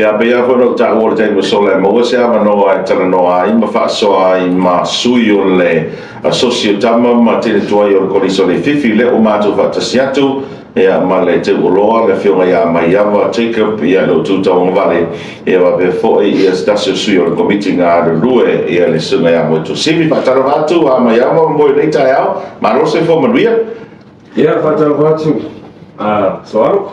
Ia pea ko no ta o te mo sole mo se ama no ai Talanoaga I ma fa so ai ma sui o le Asosi Tama ma te Tuai o Kolisi Leifiifi le o ma tu fa tasiatu ia ma le te uloa le fionga ia mai ava take up ia lo tu tau vale ia va be fo ia stasio sui o Komiti ngā rue ia le sunga ia mo tu simi pa taro atu a mai ava mo le tai au ma no se fo manuia ia pa taro atu so aro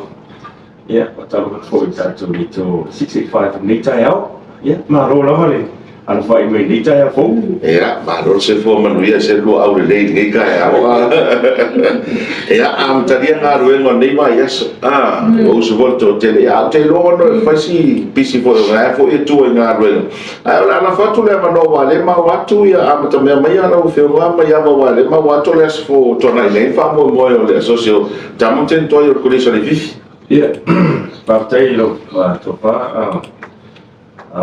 ia pa taro fo I tatu ni to 685 ni tai au ia ma ro lava le ana fa I ni tai au fo ia ma no se fo manuia se lo au le ngai kai au ia am taria ngā rue ngo nei mai yes o se volto tele ia te lo no fasi pisi fo ngā fo e tu ngā rue ai la na fatu le ma no wale ma watu ia am ta me mai ana o fe wa mai ava wale ma watu le fo to na nei fa mo mo le socio Tama te Tuai o Kolisi Leifiifi ia partai lo to pa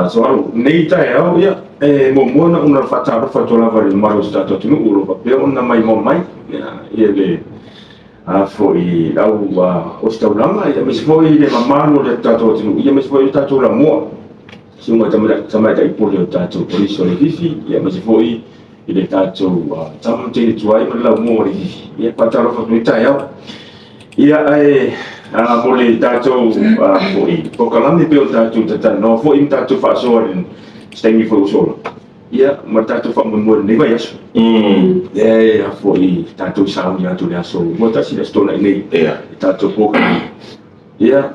so alo nei tai au ia mo mona una fataro fatola vari maro stato tinu ulo pa pe ona mai mo mai ia le foi au o staulanga ia mes foi le mamano le tato tinu ia mes foi tato la mo suma tama dai pole tato Kolisi Leifiifi ia mes foi ile tato Tama te Tuai ma la mo ia fataro fatola tai au ia mo le tato foi pokalami pe o tato tata no foi tato fa so stengi foi solo ia ma tato fa mo nei vai aso foi tato sa mi atu le aso mo tasi le stona nei tato pokalami ia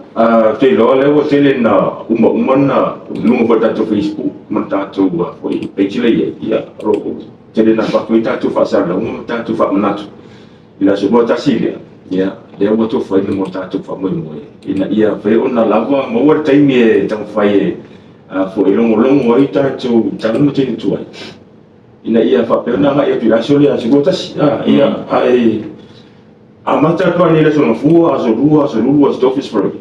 te lo le o tele na uma na lungo for tato Facebook ma tato foi page le ia ro tele na fa foi tato fa sa lungo tato fa manatu ila so mo tasi le ia le o to foi mo tato fa mo ina ia fe ona lava mo wa taimi e tang fai fo e longo ai tato tanu te Tuai ina ia fa pe na mai tu aso le aso tas ia ai amata to ni le sono fu aso lua office for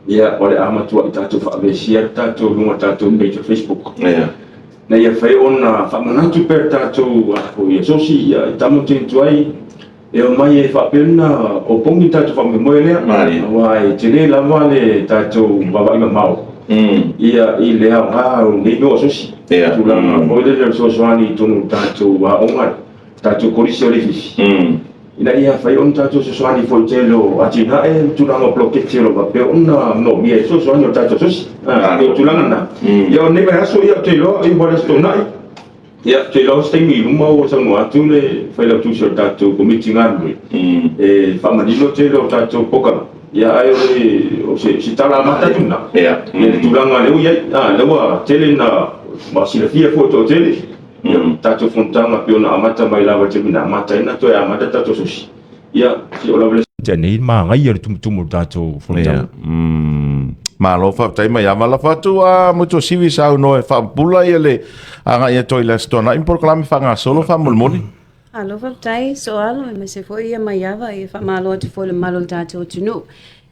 ia ole amatu ai tato fa be share tato lunga tato page Facebook ia na ia fe ona fa manatu per tato fo ia Asosi ia Tama te Tuai e o mai e whapena o pongi tātou whamemoe lea wai te le lava le tātou wawa ima mau ia I lea ngā o nei meo Asosi tūlanga o le leo sosoani tonu tātou ongar tātou Kolisi Leifiifi ina ia whai on tātou sosoani fo te lo atina tūlanga blokete lo wape ona no mia sosoani o tātou Asosi tūlanga na ia o nei mai aso ia te lo I wale stonai ia te lo stengi luma o sango atu le fai la tusi o tātou Komiti ngānui whamanilo te lo tātou pokala ia ai o se tala amata tuna ia tūlanga leu iai leua tele na masilafia foto tele tātou fontanga pe ona amata mai lava te mina amata ina to e amata tātou Asosi ia si o lavele nei ma ngai ar tumutumu tātou fontanga malo fa tai mai ama la fatu mo to sivi sa no fa pula ele anga ia toi la stona impor fa nga solo fa mulmoni alo fa tai so alo me se foi ia mai ava e fa malo te foi malo tato tunu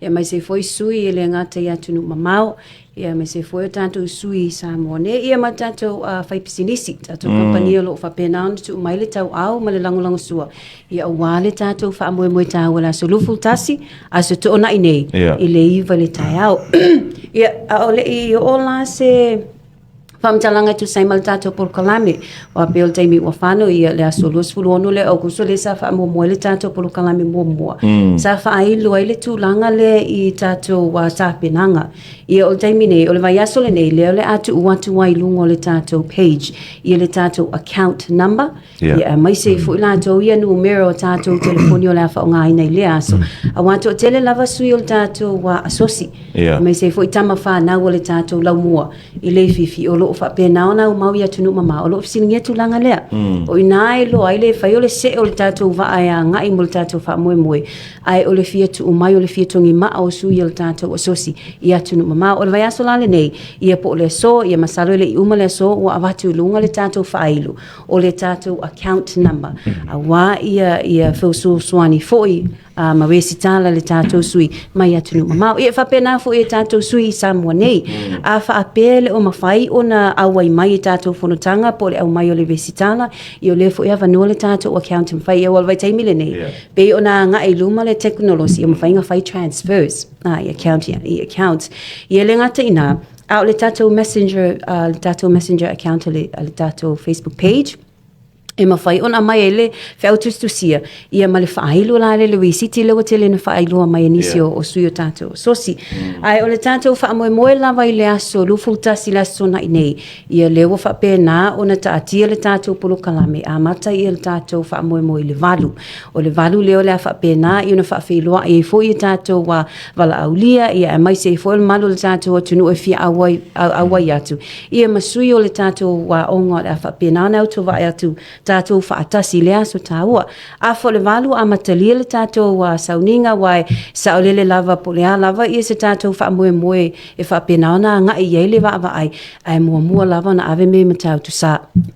e mai se foi sui ele ngata ia tunu mamau ia me se foi tanto sui sa mone ia ma tato fai pisinisi tato kompania lo fa penan tu mai le tau au ma le langolango sua ia wale tato fa mo ta wala solufu tasi aso to ona ine ile iva le tai au ia ole I ola se Famtalanga tu sai mal tato por kalame wa pel taimi wa fano ia le asolos fulono le o kusole sa fa mo le tato por kalame mo sa fa ai lo ile tu langa le I tato wa sa penanga ia o taimi nei o le vai asole nei le atu watu wai lungo le tato page ia le tato account number ia mai se fu la to ia numero tato telefonio la fa ngai nei le aso a wanto tele lava sui o tato wa Asosi mai se fu Tama fa na o le tato la mua I Leifiifi o lo fa pena ona o mau ia tunu mama o lo fisingia tulanga lea o inai lo ai le fai o le se o le tatou va ai ngai mo le tatou fa moe ai o le fia tu mai o le fia tongi ma o su ia le tatou Asosi ia tunu mama o le vai aso lale nei ia po le so ia masalo le uma le so o avatu lunga le tatou fa ailu o le tatou account number a wa ia fo swani foi ma wesi tala le tatou sui mai atunu mama ia fa pena fo ia tatou sui Samoa nei a fa apele o mafai ona awai mai tatou fonotanga po le au mai o le vesitala I o le fo ia vanua le tatou account mfai ia wal vai taimile nei pe ona nga luma le technology o mafai nga fai transfers I account ia I accounts ia le ngata ina a o le tātou messenger account le tātou Facebook page. E mawhai ona mai e le whiau tustusia ia ma le whaailu la le wisiti lewa te le na whaailu mai nisi o sui o tātou Asosi. Ai o le tātou wha moe lawa i le aso lufu tasi la sona i nei ia lewa wha pēnā o na taatia le tātou polo kalame a mata i le tātou wha moe le valu. O le valu leo le a wha pēnā i ona wha whiloa e fo i tātou wa wala aulia ia e mai se fo le malu le tātou tunu e fia awai atu. Ia masui o le tātou wa onga le a wha pēnā na auto wa atu tātou whaatasi lea so tāua. A fo le walu a matalia le tātou wa sauninga wai sa o lele lava po lea lava ia se tātou wha moe e wha penaona nga i eile wa ai ai mua lava na ave me matau tu sa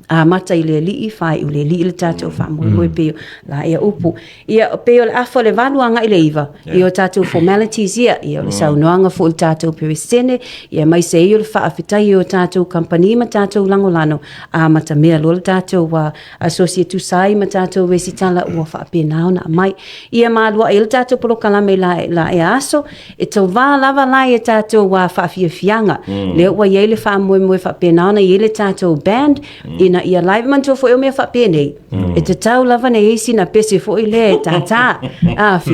a mata i le li i whai u le li le tātou wha moe peo la ia upu. Ia peo le a fo le walu a nga i le iwa i o tātou formalities ia o le saunoanga fo le tātou peresene ia mai se i o le wha awhitai o tātou company ma tātou langolano a mata mea lo le tātou wa Asosi tu sai ma tātou wesi tala ua whaapena ona mai. Ia maalua e le tātou polo kalame la e aso, e tau wā lava lai e tātou wa whaafiafianga. Leo wa iei le wha moe whaapena ona i le tātou band, ina ia live mantua fo e o mea whaapenei. E te tau lava ne eisi na pese fo i le tātā.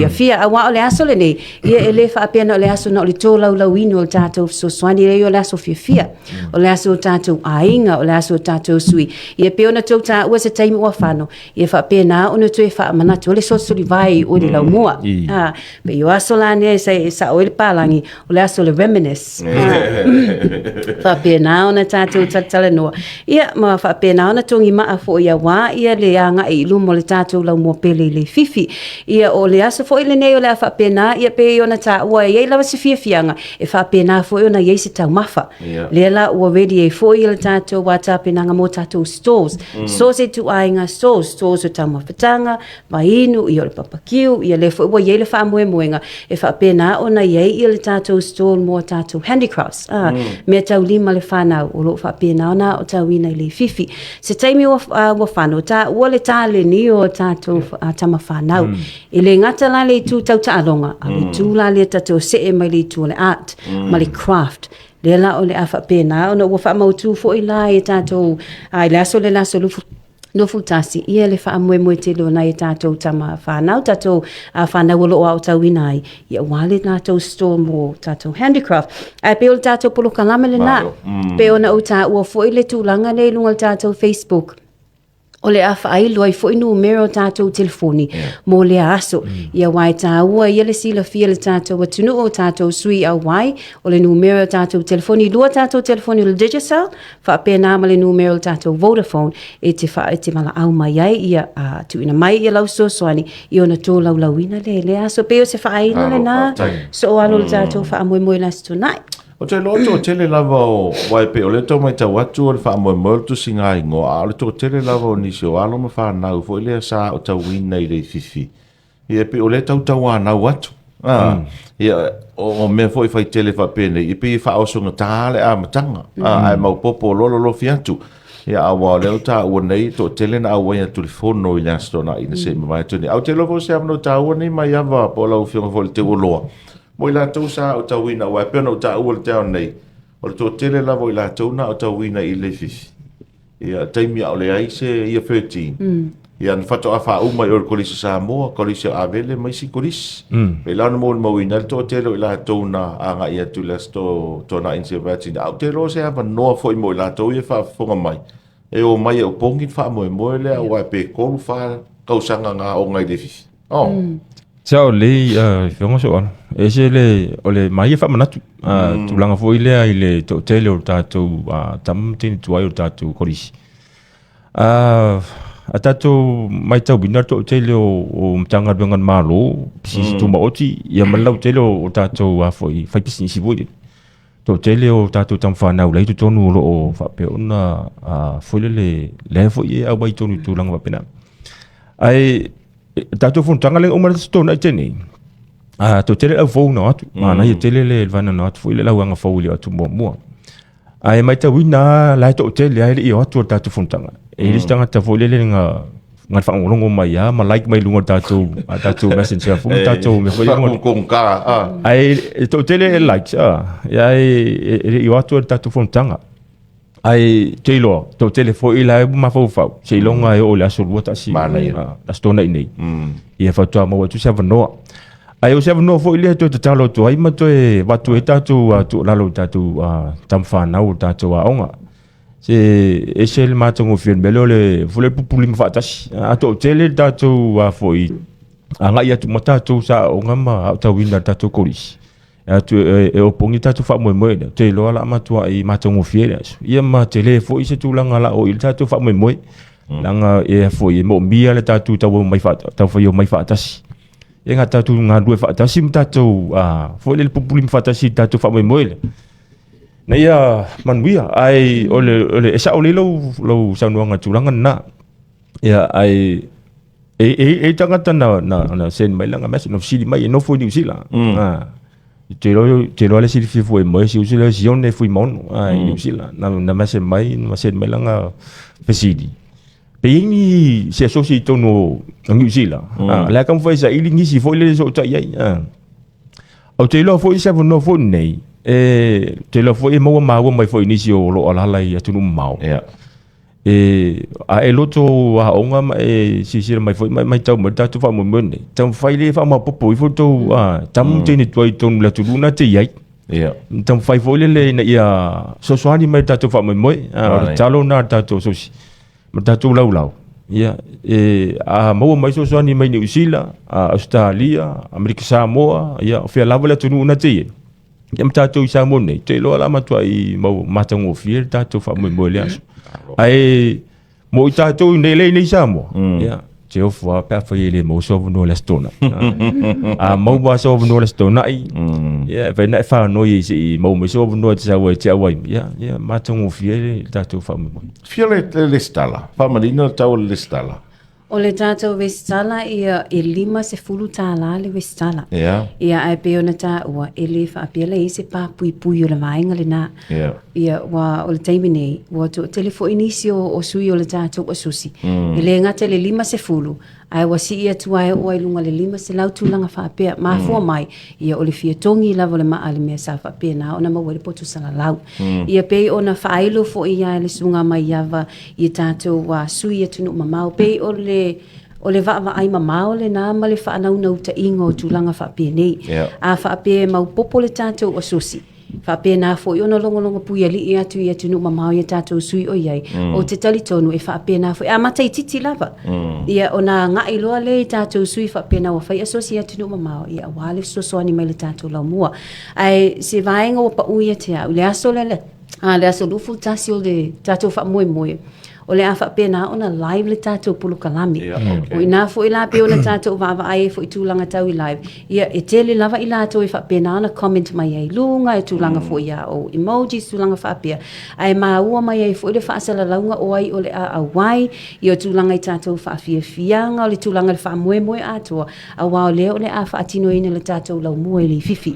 Fia, a wā o le aso le nei, ia e le whaapena o le aso na o le tō lau ino o le tātou so swani rei o le aso fia. O le aso o tātou ainga, o le aso o tātou sui. Ia peo na tau tā ua se taimi ua whano. Ia wha pēnā, ono tue wha manatu, o le sosori vai o le laumua. Pe i o aso la ne, sa o le pālangi, o le aso le reminisce. Wha pēnā, ona tātou talanoa. Ia, ma wha pēnā, ona tongi maa fo ia wā, ia le anga i lumo le tātou laumua pele Leifiifi. Ia o le aso fo i le nei o le a wha pēnā, ia pe i ona tā ua e lawa se fiafianga, e wha pēnā fo i ona iei se tau mafa. Le la ua ready e fo i le tātou wā tā pēnanga mō tātou stores. Stores e Tuai ngā stores o Tama whatanga, mainu, i o le papakiu, i le fo iei le wha moenga, e wha pēnā ona iei i le tātou store mō tātou handicrafts. Mea tau lima le whanau, o lo wha pēnā ona o tau ina i Leifiifi. Se taimi o whanau, ua le tāle ni o tātou tama whanau. I le ngata la le tū tau taalonga, a le tū la le tātou se e mai le tū le art, ma le craft. Le la o le awha pēnā, ona ua wha mautu fo i la e tātou, le aso le laso lufu no futasi ia le wha moe te lo na e tātou tama whanau, tātou whanau olo o tau inai, ia wale tātou store mo tātou handicraft. Ai pe o le tātou polo kalame le nā, pe ona o tā ua fo i le tūlanga nei lunga le tātou Facebook. O le a whaailu ai fo inu numero tātou telefoni mō le aso. Ia wai tā ua ia le sila fia le tātou atunu o tātou sui au wai o le numero tātou telefoni. Lua tātou telefoni o le Digicel, wha pēnā ma le numero tātou Vodafone e te mala au mai ai ia tu ina mai ia lau soani i ona tō lauina le aso. Peo se whaailu le nā, so o alo le tātou wha moe las tonight. O te loto o tele lava o wai pe o le tau mai tau atu o le wha moe tu singa ingo a o le tau tele lava o nisi o alo ma whanau fo ile sa o tau wina i Leifiifi. Ia pe o le tau anau atu. Ia o mea fo i whai tele wha pene i pe i wha osonga tāle a matanga. Ai mau popo lolo fiatu. Ia awa o leo tā ua nei to tele na awa ia telefono i lastona i na se mamai tuni. Au te lovo se amano tā ua nei mai awa po lau fionga fo le te uloa. Mo i lātou sa o tau wina wai pēna o tā ua le teo nei. O le tō tele lavo i lātou na o tau wina i Leifiifi. Ia taimi o le aise ia 13. Ia na whato a wha umai o le Kolisi sa moa, Kolisi o avele mai si Kolisi. Pe lana mo le mawina le tō tele o i lātou na anga ia tu las tō na inse vatina. Au te lo se hava noa fo i mo i lātou ia wha fonga mai. E o mai o pongin wha moe le a wai pe kolu wha kausanga ngā o ngai Leifiifi. Ciao le fiongo so ana. E se le o le mai fa manatu. Tulanga foi le ai le to tele o tātou Tama Teine Tuai o tātou Kolisi. A tātou mai tau bina to tele o mtanga dengan malo, pisi tu maoti, ia malau tele o tātou foi fai pisi si voi. To tele o tātou tam whanau lai tu tonu o fa pe ona foi le foi au bai tonu tulanga wa pena. Ai tātou whuntanga le umara stona i tēnei. To tele au fau na atu. Mana ia tele le vana na atu. Fui le lau anga fau le atu mua. Ai mai ta wina lai to tele ai le i atu o tātou whuntanga. E listanga ta fau le nga ngat whangolongo mai ma like mai lunga tātou messenger fu tātou me foi mo Kongka. ai to tele likes ya i watu tātou fontanga ai telo to tele foi la ma fo se longa e o la sulu ta si la stona nei ia fa to mo tu se no ai o se no foi le to talo to ai ma to e watu e tātou tu la lo tātou tamfa na o tātou onga se se le matongo fien belo le fule pupuli ma fatasi ato tele tātou foi anga ia tu matatou sa onga ma ta winda tātou Kolisi atu e o pongi tatu fa mo te lo ala matua I matongo fiere ia ma tele fo I se tulanga la o il tatu fa mo langa e fo I mo mia le tatu ta mai fa ta fo yo mai fa tasi e nga tatu nga due fa tasi tatu fo le populi fa tasi tatu fa mo le na ia manuia ai ole esa ole lo sa no nga tulanga na ia ai e tangata na sen mai langa mes no sili mai no fo ni sila te lo le sili fifo e mai si usila si on ne fui mon ai usila na mase mai langa pesidi pe ini se asosi to no usila la kam foi sa ili ngisi foi le so tai ai o te lo foi se no foi nei te lo foi mo mai foi ni si o lo ala lai atu no mau a loto a onga si mai foi mai tau mai tatu fa mo ne tam fai le fa ma popo I foto tam Teine Tuai ton la tuluna te yai tam fai foi le na ia so swani mai tatu fa mo talo na tatu so si ma tatu lau ia a mo mai so swani mai New Zealand Australia Amerika Samoa ia fe lava la tuluna te yai ia tatu Samoa ne te lo ala matua I mo matango fiel tatu fa mo le aso ai mo tātou nei Samoa ia te ofa pa foi le mo so no le stona mo ba so no le stona ia vai na fa no I si mo so no te wa ia matongo fiele tātou fa mo Fiele le stala. Famalina tau le stala. O le tātou westala ia e 50 tāla le westala. Ia ai pe ona tā ua e le whaapia le se pāpui pui o le vaenga le nā. Ia wa o le taimi nei, wa to telefo inisi o sui o le tātou Asosi. E le ngata le 50, ai wa si ia tuai o ai lunga le 5 lau tūlanga whaapia. Mafua mai, ia o le fia tongi lava le maa le mea sa whaapia nā, ona maua le potu sala lau. Ia pe ona whaailo fo ia le sunga mai iava, ia tātou wa sui ia tunu mamau. Pe o le va ai mamao le nā ma le whaanau nau ta ingo tūlanga whaapia nei. A whaapia mau popo le tātou Asosi. Whaapea nā fo I ona longa pui ali I atu I atu nu mamau I tātou sui o iai. O te talitonu e whaapea nā fo. A mata I titi lava. Ia ona ngai loa le I tātou sui whaapea nā whai Asosi atu nu mamau. Ia wale sosoani mai le tātou lau mua. Ai se vaenga o pa uia te au. Le aso le. Le aso lufu tasi o le tātou wha moe. O le a whaapea nā ona live le tātou pulu kalami. O I nā fo I la pe ona tātou vava ai fo I tūlanga tau I live. Ia e tele lava I lātou e whaapea nā ona comment mai ai lunga e tūlanga fo ia o emojis tūlanga whaapea. Ai maa ua mai ai fo I le whaasala launga o ai o le a wai I o tūlanga I tātou whaafia fianga o le tūlanga le wha moe atoa. A wao leo le a whaatino ina le tātou lau mua I Leifiifi.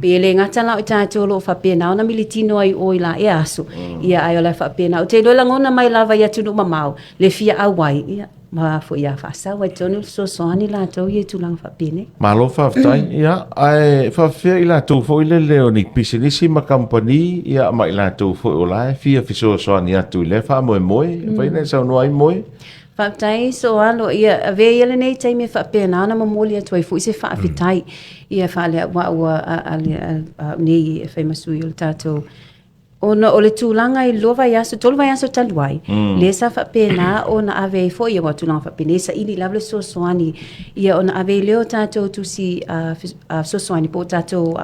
Pe le ngata lau I tātou lo whaapea nā ona militino ai o I la e aso. Ia ai o le whaapea nā. O te lola ngona mai lava ia tunu mamau le fia awai ia ma fo ia fasa wa tonu so soani la to ia tulang fa pine Malo fa tai ia ai fa fe ila tu fo ile leonic pisinisi ma company ia ma ila tu fo ola fia fiso soani atu le fa mo vai ne sa no ai mo Whaptai so alo ia ave ele nei tai me whapea nana mamoli atu ai fo se whaafitai ia whale wa nei e whaimasui o le tātou ona o le tūlanga I lova yaso tolu vai yaso taluai le sa whapea nā ona ave fo ia wa tūlanga whapea nei sa ili lavle sosoani ia ona ave leo tātou tusi sosoani po tātou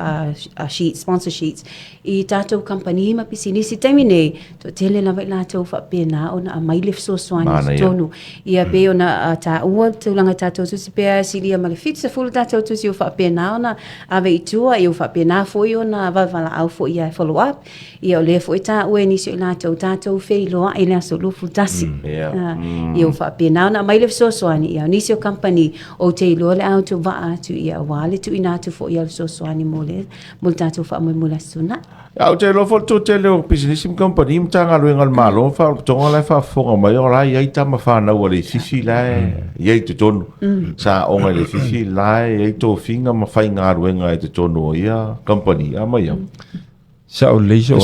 sheets, sponsor sheets I tātou company ma pisi nisi taimi nei to tele lava I lātou whapea nā ona a mailef sosoani tonu ia pe ona tā ua tūlanga tātou tusi pea silia ma le fitsa fulu tātou tusi o whapea nā ona ave I tua I o whapea nā fo I ona vavala au fo ia follow up ia o le fo ita o ni so la tau fe lo ai la so lu futasi io fa pena na mai le so ani ia ni so company o te lo le auto va tu ia wale tu ina tu fo ia so ani mole multa tu fa mo mula suna au te lo fo te le business company mtanga lo ngal malo fa tonga la fa fo mai ora ia Tama fa na o le fifi la ia te tonu sa o ngai le fifi la ia to finga ma fa nga ro nga te tonu ia company ama ia sa o le so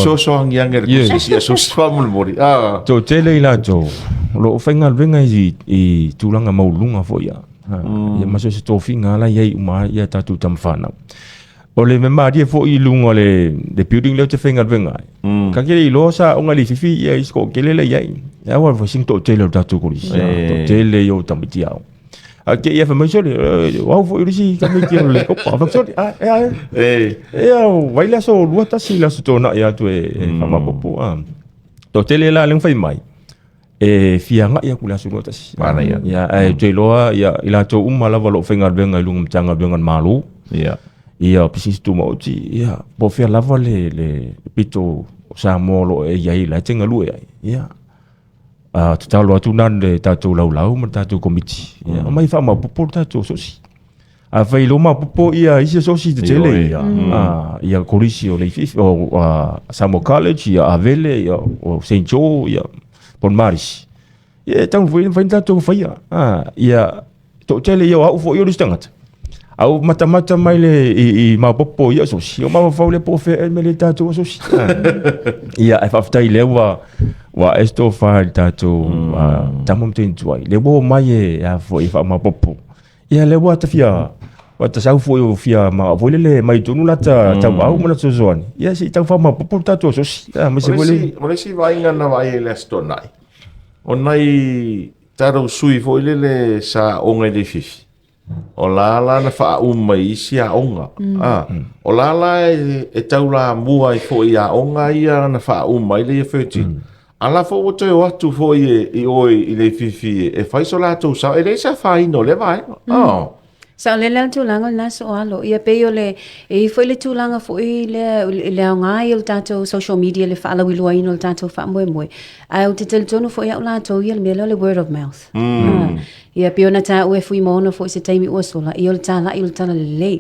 yang er si so fa mo mori to tele ila to lo fenga venga i tulanga maulunga fo ia ia maso se to finga la ia uma ia tatu tamfana o le me maria fo i lunga le building le te fenga venga ka ke i lo sa o ngali fifi ia isko ke le ia ia wa fo sing to tele tatu ko to tele yo tamiti au ke ia fa maso le wa fo i si ka me ke le ko pa fa so vai la so lu ta si la so to na ia tu fa ma popo to tele la leng fai mai fianga ia kula su ta si mana ia te loa ia ila to umala va lo fenga venga lung tanga venga malu ia pisis tu mo ti ia po fia lava le pito sa molo ia ila tenga lu ia tu talo tu nan de tatu lau ma tatu komiti ia mai fa ma popo tatu sosi a vai lo ma popo ia isi sosi te tele ia kolisi o Leifiifi o Samo College ia avele ia o St. Joe ia Pon Maris ia tang foi tatu faia ia to tele ia au fo yo distangat au mata mai le i ma popo ia sosi o ma fa le po fe me le tatu sosi ia ai fa tai le wa esto fa tatu tamam tin tuai le bo mai ia fo i fa ma popo ia le wa ta fia wa ta sau fo fia ma vole le mai tunu la ta au mo na so zoni ia si ta fa ma popo tatu sosi ma se vole mo si vai nga na vai le sto nai o nai taro sui fo le sa o ngai le fifi o la na fa mai isi a onga o la e taula mua i fo ia onga ia na fa mai le feti ala fo o te watu fo i oi i le fifi e fai so la tu sa e le sa fa no le vai sa le tu langa na so alo ia pe yo le e foi le tu langa fo i le nga il tato social media le fa ala wi lo ino tato fa mo ai o te tonu fo ia la to ia le word of mouth ia pe ona ta o fui mono fo se taimi o sola i ol tala le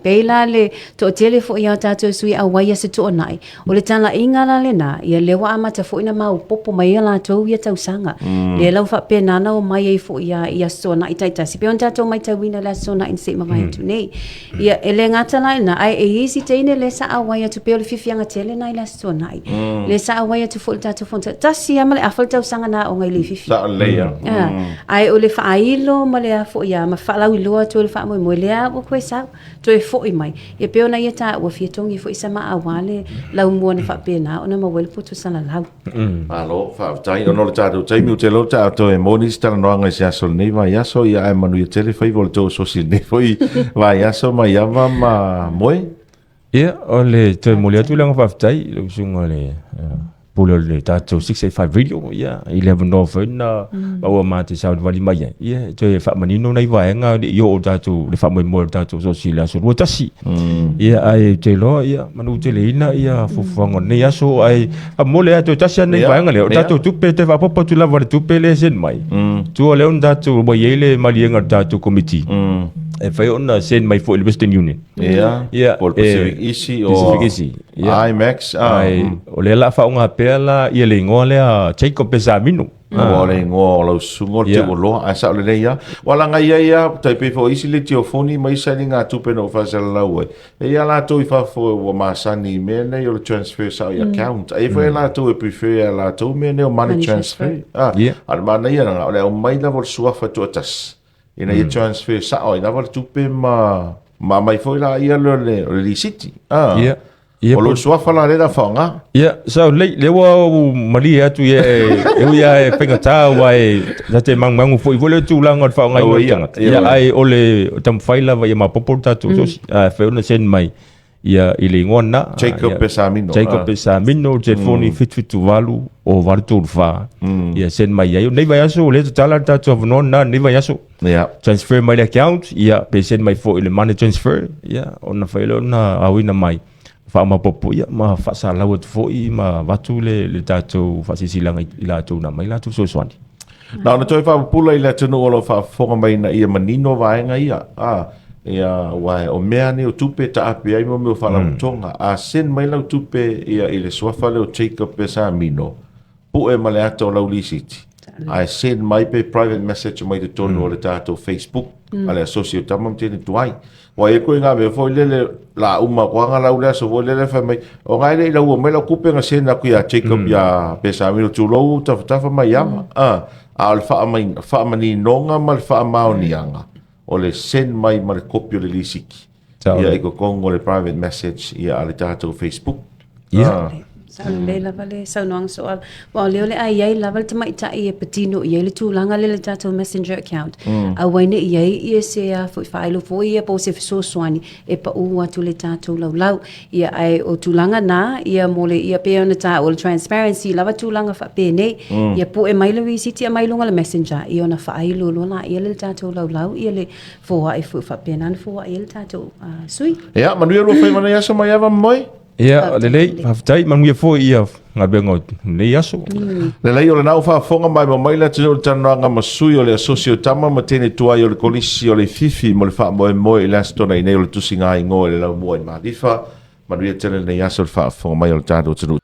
pe la le to tele fo ia tato sui a waia se to nai o le tala inga la le na ia le wa amata fo ina mau popo mai la to ia tau sanga le lau fa pe nana o mai e fo ia so na itaita si pe on tato mai tawina la so na in se mai tu nei ia ele ngata la na ai e isi teine le sa a waia tu pe o le fifianga tele na la so nai le sa a waia tu fo tato fo ta si amale a fo tau sanga na o ngai le fifi sa le ai o le faailo ma le fo ia ma falau i loa to le fa mo le a o koe sa to e fo i mai e pe ona ia ta o fietongi fo isa ma awale lau mo na fa pena ona ma wel putu sana lau alo fa tai ono le tatu tai mi te lo ta to e moni Talanoaga sia sol nei vai aso ia e manu ia tele fai vol to so si nei foi vai aso ma ia ma moi ia o le te molia tu langa fa tai lo sunga le polo le tato 685 radio ia 11 November o mate South Valley mai ia te fa manino nei vai nga yo tato le fa mo tato so sila so rotasi ia ai te lo ia manu te le ina ia fofongo nei aso ai fa mo le tato tasi nei vai nga le tato tu pe te va popo tu la va tu pe le sen mai tu le on tato mo yele malienga tato komiti e fai ona sen mai fo le Western Union ia por Pacific Easy o IMAX ai o le la fa unha pela ia le ngole a Jacob Pesamino o le ngolo sungo te lo a sa le ia wala nga ia tai pe fo isi le telefoni mai sa nga tu pe no fa sa la we e ia la to i fa fo o masani me ne yo transfer sa ia account e fo la to e prefer la to me ne o money transfer al mana ia nga le o mai la vol sua fa to tas ina ia transfer sa o ina vol tu pe ma mai foi la ia le city o lo sua fala le da fanga so le wa mali atu ia e penga ta wa e te mangu foi vole tu langa fanga ia ai ole tam faila va ma poporta tu so fe una sen mai ia ile ngona Jacob Pesamino telefoni fit tu valu o vartu fa ia sen mai ia nei vai aso le tala tatu of non na nei vai aso transfer my account ia pe sen mai for ile money transfer ia ona failo na awina mai whaamapopo ia, ma whaasalau atu fo'i, ma watu le tātou whaasisilanga i lātou na mai lātou sosoani. Na ona toi whapapula i le tunu olo whaafonga mai na ia manino vaenga ia. Ia wae o mea ni o tupe ta api ai mo me o whalautonga. A sen mai lau tupe ia i le swafa le o Jacob pe sa mino. Po e male ato lau lisiti. A sen mai pe private message mai te tonu o le tātou Facebook. A le Asosi o Tama Teine Tuai. Wa e koe ngā me foi lele la uma kwanga lau lea so foi lele wha mai. O ngai le lau o mai lau kupe nga sen aku ia Jacob ia pe sa mino tu lau tafa mai ama. A le wha mani nonga ma le wha maonianga. O le send mai ma le kopi o le lisiki. Ia i ko kongo le private message ia a le tātou Facebook. Sa le lava le sa noang soal. Wa leo le ai ai lava te mai ta e petino ia le tūlanga le tātou messenger account. A waine ia ia se a whailo fo ia po se so swani e pa u atu le tātou lau. Ia ai o tūlanga na ia mo le ia pe ona ta o transparency lava tūlanga fa pe nei. Ia po e mai le visiti a mai longa le messenger ia ona whailo lola ia le tātou lau ia le fo ai fu fa pe nan fo ia le tātou sui. Ia manuia ro fai mana ia sa mai ava moi. Ia, lelei, haftai, manuia fo ia ngā bengo nei aso. Lelei o le nau whaafonga mai ma maila tino o Talanoaga masui o le Asosi o Tama ma Teine Tuai o le Kolisi o Leifiifi mo le wha moe i le astona i nei o le tusi ngā ingo e le lau mua i mahalifa. Manuia tene nei aso le whaafonga mai o le tātou tino.